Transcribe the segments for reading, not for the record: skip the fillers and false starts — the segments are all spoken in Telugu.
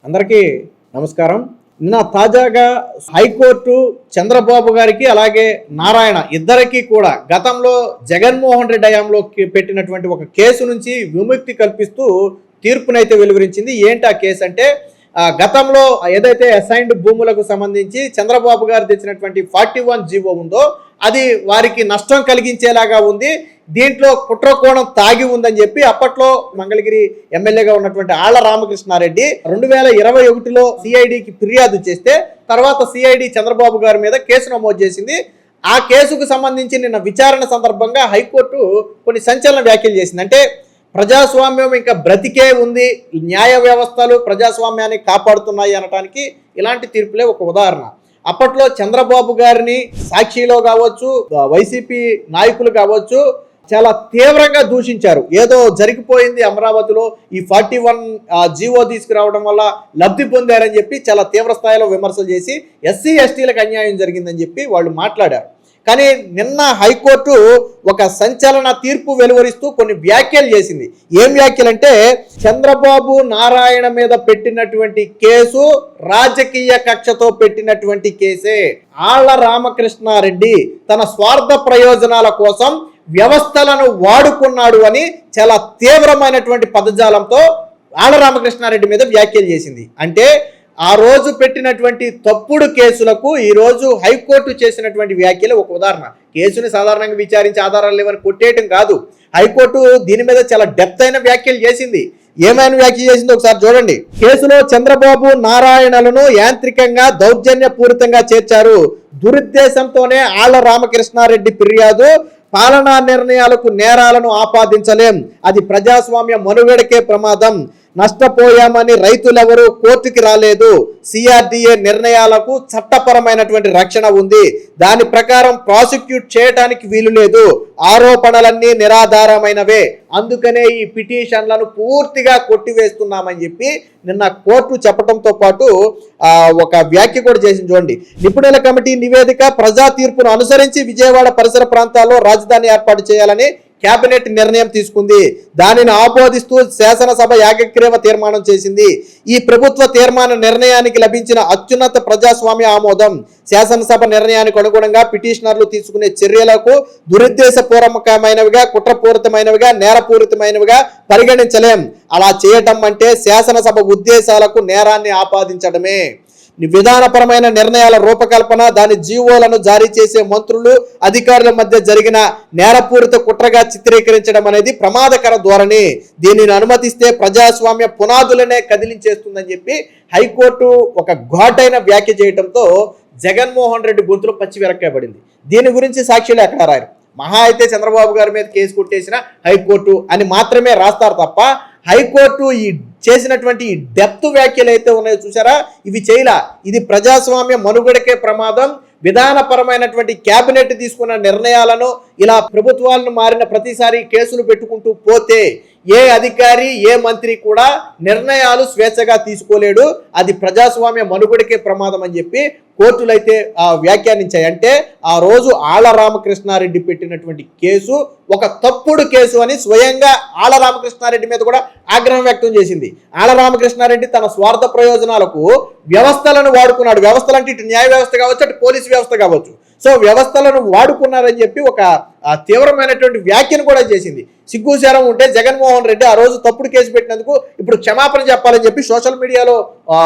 అందరికీ నమస్కారం. నిన్న తాజాగా హైకోర్టు చంద్రబాబు గారికి అలాగే నారాయణ ఇద్దరికీ కూడా గతంలో జగన్మోహన్ రెడ్డి హయాంలో పెట్టినటువంటి ఒక కేసు నుంచి విముక్తి కల్పిస్తూ తీర్పునైతే వెలువరించింది. ఏంటి ఆ కేసు అంటే, గతంలో ఏదైతే అసైన్డ్ భూములకు సంబంధించి చంద్రబాబు గారు తెచ్చినటువంటి 41 జీవో ఉందో అది వారికి నష్టం కలిగించేలాగా ఉంది. దీంట్లో కుట్రకోణం తాగి ఉందని చెప్పి అప్పట్లో మంగళగిరి ఎమ్మెల్యేగా ఉన్నటువంటి ఆళ్ల రామకృష్ణారెడ్డి 2021లో సిఐడికి ఫిర్యాదు చేస్తే తర్వాత సిఐడి చంద్రబాబు గారి మీద కేసు నమోదు చేసింది. ఆ కేసుకు సంబంధించి నిన్న విచారణ సందర్భంగా హైకోర్టు కొన్ని సంచలన వ్యాఖ్యలు చేసింది. అంటే ప్రజాస్వామ్యం ఇంకా బ్రతికే ఉంది, న్యాయ వ్యవస్థలు ప్రజాస్వామ్యాన్ని కాపాడుతున్నాయి అనటానికి ఇలాంటి తీర్పులే ఒక ఉదాహరణ. అప్పట్లో చంద్రబాబు గారిని సాక్షిలో కావచ్చు, వైసీపీ నాయకులు కావచ్చు చాలా తీవ్రంగా దూషించారు. ఏదో జరిగిపోయింది అమరావతిలో, ఈ 41 జీవో తీసుకురావడం వల్ల లబ్ధి పొందారని చెప్పి చాలా తీవ్ర స్థాయిలో విమర్శలు చేసి ఎస్సీ ఎస్టీలకు అన్యాయం జరిగిందని చెప్పి వాళ్ళు మాట్లాడారు. కానీ నిన్న హైకోర్టు ఒక సంచలన తీర్పు వెలువరిస్తూ కొన్ని వ్యాఖ్యలు చేసింది. ఏం వ్యాఖ్యలు అంటే, చంద్రబాబు నారాయణ మీద పెట్టినటువంటి కేసు రాజకీయ కక్షతో పెట్టినటువంటి కేసే. ఆళ్ల రామకృష్ణారెడ్డి తన స్వార్థ ప్రయోజనాల కోసం వ్యవస్థలను వాడుకున్నాడు అని చాలా తీవ్రమైనటువంటి పదజాలంతో ఆళ్ల రామకృష్ణారెడ్డి మీద వ్యాఖ్యలు చేసింది. అంటే ఆ రోజు పెట్టినటువంటి తప్పుడు కేసులకు ఈ రోజు హైకోర్టు చేసినటువంటి వ్యాఖ్యలు ఒక ఉదాహరణ. కేసుని సాధారణంగా విచారించి ఆధారాలు లేవని కొట్టేయటం కాదు, హైకోర్టు దీని మీద చాలా డెప్త్ అయిన వ్యాఖ్యలు చేసింది. ఏమైనా వ్యాఖ్య చేసిందో ఒకసారి చూడండి. కేసులో చంద్రబాబు నారాయణలను యాంత్రికంగా దౌర్జన్యపూరితంగా చేర్చారు. దురుద్దేశంతోనే ఆళ్ల రామకృష్ణారెడ్డి ఫిర్యాదు. పాలనా నిర్ణయాలకు నేరాలను ఆపాదించలేం, అది ప్రజాస్వామ్య మనుగడకే ప్రమాదం. నష్టపోయామని రైతులెవరూ కోర్టుకి రాలేదు. సిఆర్డిఏ నిర్ణయాలకు చట్టపరమైనటువంటి రక్షణ ఉంది, దాని ప్రకారం ప్రాసిక్యూట్ చేయడానికి వీలు లేదు. ఆరోపణలన్నీ నిరాధారమైనవే, అందుకనే ఈ పిటిషన్లను పూర్తిగా కొట్టివేస్తున్నామని చెప్పి నిన్న కోర్టు చెప్పడంతో పాటు ఒక వ్యాఖ్య కూడా చేసింది. చూడండి, నిపుణుల కమిటీ నివేదిక ప్రజా తీర్పును అనుసరించి విజయవాడ పరిసర ప్రాంతాల్లో రాజధాని ఏర్పాటు చేయాలని కేబినెట్ నిర్ణయం తీసుకుంది. దానిని ఆమోదిస్తూ శాసనసభ ఏకగ్రీవ తీర్మానం చేసింది. ఈ ప్రభుత్వ తీర్మాన నిర్ణయానికి లభించిన అత్యున్నత ప్రజాస్వామ్య ఆమోదం. శాసనసభ నిర్ణయానికి అనుగుణంగా పిటిషనర్లు తీసుకునే చర్యలకు దురుద్దేశపూర్వకమైనవిగా, కుట్రపూరితమైనవిగా, నేరపూరితమైనవిగా పరిగణించలేం. అలా చేయటం అంటే శాసనసభ ఉద్దేశాలకు నేరాన్ని ఆపాదించడమే. విధానపరమైన నిర్ణయాల రూపకల్పన, దాని జీవోలను జారీ చేసే మంత్రులు అధికారుల మధ్య జరిగిన నేరపూరిత కుట్రగా చిత్రీకరించడం అనేది ప్రమాదకర ధోరణి. దీనిని అనుమతిస్తే ప్రజాస్వామ్య పునాదులనే కదిలించేస్తుందని చెప్పి హైకోర్టు ఒక ఘాటైన వ్యాఖ్య చేయడంతో జగన్మోహన్ రెడ్డి గొంతులో పచ్చి విరక్కాయబడింది. దీని గురించి సాక్షులు ఎక్కడ రాయరు. మహా అయితే చంద్రబాబు గారి మీద కేసు కొట్టేసిన హైకోర్టు అని మాత్రమే రాస్తారు తప్ప హైకోర్టు ఈ చేసినటువంటి ఈ డెప్త్ వ్యాఖ్యలు అయితే ఉన్నాయో చూసారా, ఇవి చేయలా. ఇది ప్రజాస్వామ్య మనుగడకే ప్రమాదం. విధానపరమైనటువంటి కేబినెట్ తీసుకున్న నిర్ణయాలను ఇలా ప్రభుత్వాలను మారిన ప్రతిసారి కేసులు పెట్టుకుంటూ పోతే ఏ అధికారి ఏ మంత్రి కూడా నిర్ణయాలు స్వేచ్ఛగా తీసుకోలేడు, అది ప్రజాస్వామ్య మనుగడకే ప్రమాదం అని చెప్పి కోర్టులైతే వ్యాఖ్యానించాయి. అంటే ఆ రోజు ఆళ్ల రామకృష్ణారెడ్డి పెట్టినటువంటి కేసు ఒక తప్పుడు కేసు అని స్వయంగా ఆళ్ల రామకృష్ణారెడ్డి మీద కూడా ఆగ్రహం వ్యక్తం చేసింది. ఆళ్ల రామకృష్ణారెడ్డి తన స్వార్థ ప్రయోజనాలకు వ్యవస్థలను వాడుకున్నాడు. వ్యవస్థలు అంటే ఇటు న్యాయ వ్యవస్థ కావచ్చు, అటు పోలీసు వ్యవస్థ కావచ్చు. సో వ్యవస్థలను వాడుకున్నారని చెప్పి ఒక తీవ్రమైనటువంటి వ్యాఖ్యను కూడా చేసింది. సిగ్గుశారం ఉంటే జగన్మోహన్ రెడ్డి ఆ రోజు తప్పుడు కేసు పెట్టినందుకు ఇప్పుడు క్షమాపణ చెప్పాలని చెప్పి సోషల్ మీడియాలో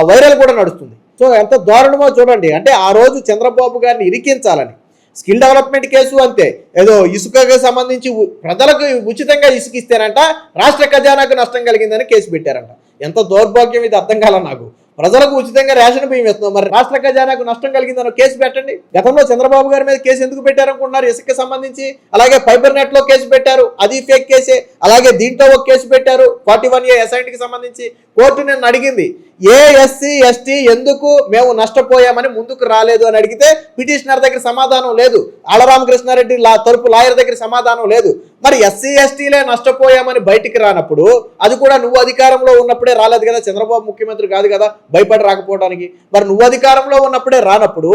వైరల్ కూడా నడుస్తుంది. సో ఎంత దారుణమో చూడండి. అంటే ఆ రోజు చంద్రబాబు గారిని ఇరికించాలని స్కిల్ డెవలప్మెంట్ కేసు అంతే, ఏదో ఇసుకకు సంబంధించి ప్రజలకు ఉచితంగా ఇసుక ఇస్తేనంట రాష్ట్ర ఖజానాకు నష్టం కలిగిందని కేసు పెట్టారంట. ఎంత దౌర్భాగ్యం ఇది అర్థం కాల నాకు. ప్రజలకు ఉచితంగా రేషన్ బియ్యం ఇస్తున్నాం, మరి రాష్ట్ర ఖజానాకు నష్టం కలిగిందని కేసు పెట్టండి. గతంలో చంద్రబాబు గారి మీద కేసు ఎందుకు పెట్టారనుకుంటున్నారు? ఇసుకకి సంబంధించి. అలాగే ఫైబర్ నెట్ లో కేసు పెట్టారు, అది ఫేక్ కేసే. అలాగే దీంట్లో ఒక కేసు పెట్టారు 41A అసైన్కి సంబంధించి. కోర్టు నిన్ను అడిగింది, ఏ ఎస్సీ ఎస్టీ ఎందుకు మేము నష్టపోయామని ముందుకు రాలేదు అని అడిగితే పిటిషనర్ దగ్గర సమాధానం లేదు, ఆళ్ల రామకృష్ణారెడ్డి తరపు లాయర్ దగ్గర సమాధానం లేదు. మరి ఎస్సీ ఎస్టీలే నష్టపోయామని బయటికి రానప్పుడు అది కూడా నువ్వు అధికారంలో ఉన్నప్పుడే రాలేదు కదా, చంద్రబాబు ముఖ్యమంత్రి కాదు కదా భయపడి రాకపోవడానికి. మరి నువ్వు అధికారంలో ఉన్నప్పుడే రానప్పుడు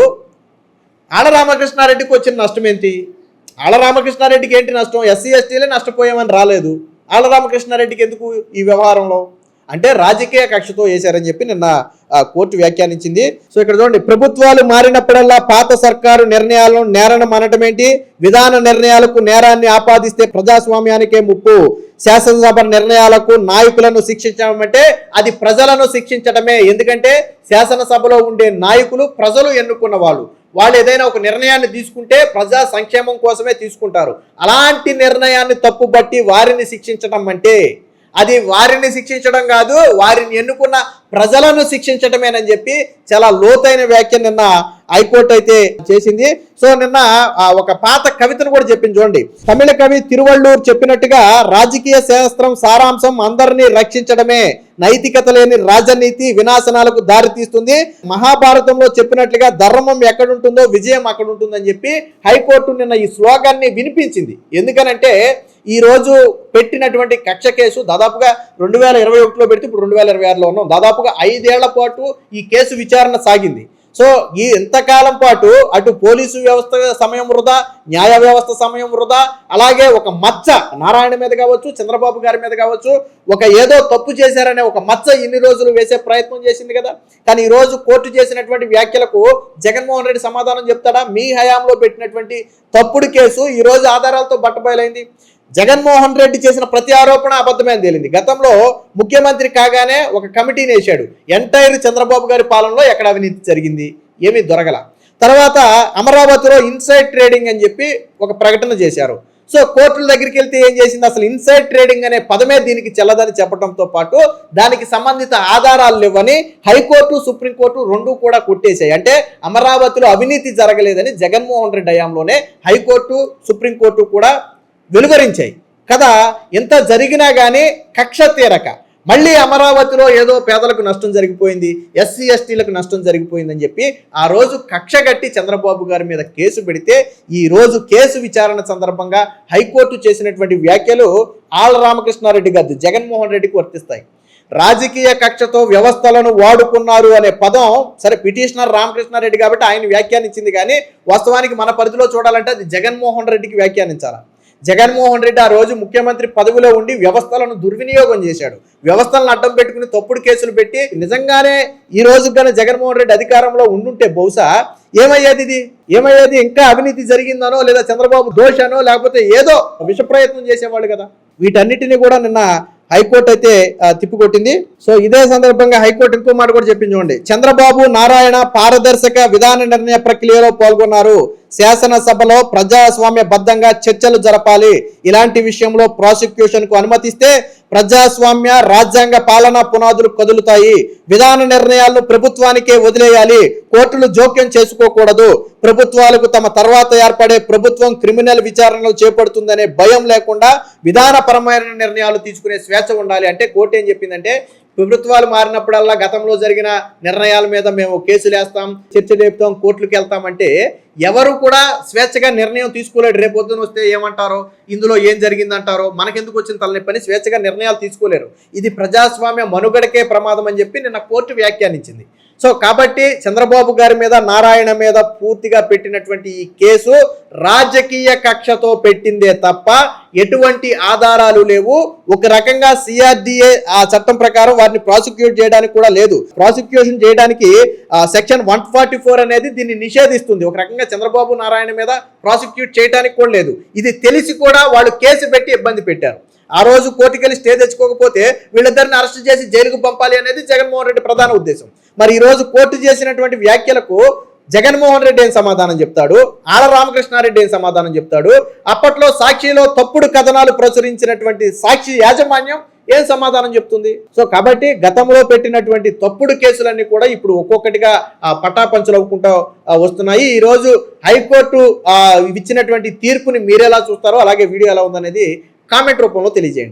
ఆళ్ల రామకృష్ణారెడ్డికి వచ్చిన నష్టం ఏంటి? ఆళ్ల రామకృష్ణారెడ్డికి ఏంటి నష్టం? ఎస్సీ ఎస్టీలే నష్టపోయామని రాలేదు, ఆళ్ల రామకృష్ణారెడ్డికి ఎందుకు ఈ వ్యవహారంలో? అంటే రాజకీయ కక్షతో వేశారని చెప్పి నిన్న కోర్టు వ్యాఖ్యానించింది. సో ఇక్కడ చూడండి, ప్రభుత్వాలు మారినప్పుడల్లా పాత సర్కారు నిర్ణయాలను నేరం అనటం ఏంటి, విధాన నిర్ణయాలకు నేరాన్ని ఆపాదిస్తే ప్రజాస్వామ్యానికే ముప్పు, శాసనసభ నిర్ణయాలకు నాయకులను శిక్షించడం అంటే అది ప్రజలను శిక్షించడమే. ఎందుకంటే శాసనసభలో ఉండే నాయకులు ప్రజలు ఎన్నుకున్న వాళ్ళు ఏదైనా ఒక నిర్ణయాన్ని తీసుకుంటే ప్రజా సంక్షేమం కోసమే తీసుకుంటారు. అలాంటి నిర్ణయాన్ని తప్పుబట్టి వారిని శిక్షించడం అంటే అది వారిని శిక్షించడం కాదు, వారిని ఎన్నుకున్న ప్రజలను శిక్షించడమేనని చెప్పి చాలా లోతైన వ్యాఖ్య నిన్న హైకోర్టు అయితే చేసింది. సో నిన్న ఒక పాత కవితను కూడా చెప్పింది చూడండి. తమిళ కవి తిరువళ్ళూరు చెప్పినట్టుగా రాజకీయ శాస్త్రం సారాంశం అందరినీ రక్షించడమే, నైతికత లేని రాజనీతి వినాశనాలకు దారితీస్తుంది. మహాభారతంలో చెప్పినట్లుగా ధర్మం ఎక్కడుంటుందో విజయం అక్కడ ఉంటుందని చెప్పి హైకోర్టు నిన్న ఈ శ్లోకాన్ని వినిపించింది. ఎందుకనంటే ఈ రోజు పెట్టినటువంటి కక్ష కేసు దాదాపుగా 2021లో పెడితే ఇప్పుడు 2026లో ఉన్నాం. దాదాపుగా 5 ఏళ్ల పాటు ఈ కేసు విచారణ సాగింది. సో ఈ ఎంతకాలం పాటు అటు పోలీసు వ్యవస్థ సమయం వృధా, న్యాయ వ్యవస్థ సమయం వృధా, అలాగే ఒక మచ్చ నారాయణ మీద కావచ్చు, చంద్రబాబు గారి మీద కావచ్చు, ఒక ఏదో తప్పు చేశారనే ఒక మచ్చ ఇన్ని రోజులు వేసే ప్రయత్నం చేసింది కదా. కానీ ఈ రోజు కోర్టు చేసినటువంటి వ్యాఖ్యలకు జగన్మోహన్ రెడ్డి సమాధానం చెప్తాడా? మీ హయాంలో పెట్టినటువంటి తప్పుడు కేసు ఈ రోజు ఆధారాలతో బట్టబయలైంది. జగన్మోహన్ రెడ్డి చేసిన ప్రతి ఆరోపణ అబద్ధమే అని తేలింది. గతంలో ముఖ్యమంత్రి కాగానే ఒక కమిటీని వేశాడు. ఎంటైర్ చంద్రబాబు గారి పాలనలో ఎక్కడ అవినీతి జరిగింది, ఏమీ దొరకల. తర్వాత అమరావతిలో ఇన్సైడ్ ట్రేడింగ్ అని చెప్పి ఒక ప్రకటన చేశారు. సో కోర్టుల దగ్గరికి వెళ్తే ఏం చేసింది, అసలు ఇన్సైడ్ ట్రేడింగ్ అనే పదమే దీనికి చెల్లదని చెప్పడంతో పాటు దానికి సంబంధిత ఆధారాలు లేవని హైకోర్టు, సుప్రీంకోర్టు రెండూ కూడా కొట్టేశాయి. అంటే అమరావతిలో అవినీతి జరగలేదని జగన్మోహన్ రెడ్డి హయాంలోనే హైకోర్టు, సుప్రీంకోర్టు కూడా వెలువరించాయి కదా. ఎంత జరిగినా కానీ కక్ష తీరక మళ్ళీ అమరావతిలో ఏదో పేదలకు నష్టం జరిగిపోయింది, ఎస్సీ ఎస్టీలకు నష్టం జరిగిపోయిందని చెప్పి ఆ రోజు కక్ష గట్టి చంద్రబాబు గారి మీద కేసు పెడితే ఈ రోజు కేసు విచారణ సందర్భంగా హైకోర్టు చేసినటువంటి వ్యాఖ్యలు ఆళ్ల రామకృష్ణారెడ్డి గారు జగన్మోహన్ రెడ్డికి వర్తిస్తాయి. రాజకీయ కక్షతో వ్యవస్థలను వాడుకున్నారు అనే పదం సరే పిటిషనర్ రామకృష్ణారెడ్డి కాబట్టి ఆయన వ్యాఖ్యానించింది, కానీ వాస్తవానికి మన పరిధిలో చూడాలంటే అది జగన్మోహన్ రెడ్డికి వ్యాఖ్యానించాలి. జగన్మోహన్ రెడ్డి ఆ రోజు ముఖ్యమంత్రి పదవిలో ఉండి వ్యవస్థలను దుర్వినియోగం చేశాడు. వ్యవస్థలను అడ్డం పెట్టుకుని తప్పుడు కేసులు పెట్టి నిజంగానే ఈ రోజు కన్నా జగన్మోహన్ రెడ్డి అధికారంలో ఉండుంటే బహుశా ఏమయ్యేది ఇంకా అవినీతి జరిగిందనో లేదా చంద్రబాబు దోషనో లేకపోతే ఏదో విష ప్రయత్నం చేసేవాళ్ళు కదా. వీటన్నిటిని కూడా నిన్న హైకోర్టు అయితే తిప్పికొట్టింది. సో ఇదే సందర్భంగా హైకోర్టు ఇంకో మాట కూడా చెప్పింది చూడండి. చంద్రబాబు, నారాయణ పారదర్శక విధాన నిర్ణయ ప్రక్రియలో పాల్గొన్నారు, శాసనసభలో ప్రజాస్వామ్యబద్ధంగా చర్చలు జరపాలి, ఇలాంటి విషయంలో ప్రాసిక్యూషన్ కు అనుమతిస్తే ప్రజాస్వామ్య రాజ్యాంగ పాలనా పునాదులు కదులుతాయి, విధాన నిర్ణయాలను ప్రభుత్వానికే వదిలేయాలి, కోర్టులు జోక్యం చేసుకోకూడదు, ప్రభుత్వాలకు తమ తర్వాత ఏర్పడే ప్రభుత్వం క్రిమినల్ విచారణలు చేపడుతుందనే భయం లేకుండా విధానపరమైన నిర్ణయాలు తీసుకునే స్వేచ్ఛ ఉండాలి. అంటే కోర్టు ఏం చెప్పిందంటే ప్రభుత్వాలు మారినప్పుడల్లా గతంలో జరిగిన నిర్ణయాల మీద మేము కేసులు వేస్తాం, చర్చ లేపుతాం, కోర్టులకు వెళ్తామంటే ఎవరు కూడా స్వేచ్ఛగా నిర్ణయం తీసుకోలేడు. రేపొద్దున వస్తే ఏమంటారో, ఇందులో ఏం జరిగిందంటారో, మనకెందుకు వచ్చిన తలనొప్పని స్వేచ్ఛగా నిర్ణయాలు తీసుకోలేరు. ఇది ప్రజాస్వామ్య మనుగడకే ప్రమాదం అని చెప్పి నిన్న కోర్టు వ్యాఖ్యానించింది. సో కాబట్టి చంద్రబాబు గారి మీద, నారాయణ మీద పూర్తిగా పెట్టినటువంటి ఈ కేసు రాజకీయ కక్షతో పెట్టిందే తప్ప ఎటువంటి ఆధారాలు లేవు. ఒక రకంగా సిఆర్డిఏ ఆ చట్టం ప్రకారం వారిని ప్రాసిక్యూట్ చేయడానికి కూడా లేదు. ప్రాసిక్యూషన్ చేయడానికి సెక్షన్ 144 అనేది దీన్ని నిషేధిస్తుంది. ఒక రకంగా చంద్రబాబు, నారాయణ మీద ప్రాసిక్యూట్ చేయడానికి కూడా లేదు. ఇది తెలిసి కూడా వాళ్ళు కేసు పెట్టి ఇబ్బంది పెట్టారు. ఆ రోజు కోర్టుకెళ్ళి స్టే తెచ్చుకోకపోతే వీళ్ళిద్దరిని అరెస్ట్ చేసి జైలుకు పంపాలి అనేది జగన్మోహన్ రెడ్డి ప్రధాన ఉద్దేశం. మరి ఈ రోజు కోర్టు చేసినటువంటి వ్యాఖ్యలకు జగన్మోహన్ రెడ్డి ఏం సమాధానం చెప్తాడు, ఆళ్ల రామకృష్ణారెడ్డి ఏం సమాధానం చెప్తాడు, అప్పట్లో సాక్షిలో తప్పుడు కథనాలు ప్రచురించినటువంటి సాక్షి యాజమాన్యం ఏం సమాధానం చెప్తుంది? సో కాబట్టి గతంలో పెట్టినటువంటి తప్పుడు కేసులన్నీ కూడా ఇప్పుడు ఒక్కొక్కటిగా పటాపంచలు అవ్వుకుంటూ వస్తున్నాయి. ఈ రోజు హైకోర్టు ఇచ్చినటువంటి తీర్పుని మీరెలా చూస్తారో, అలాగే వీడియో ఎలా ఉందనేది కామెంట్ రూపంలో తెలియజేయండి.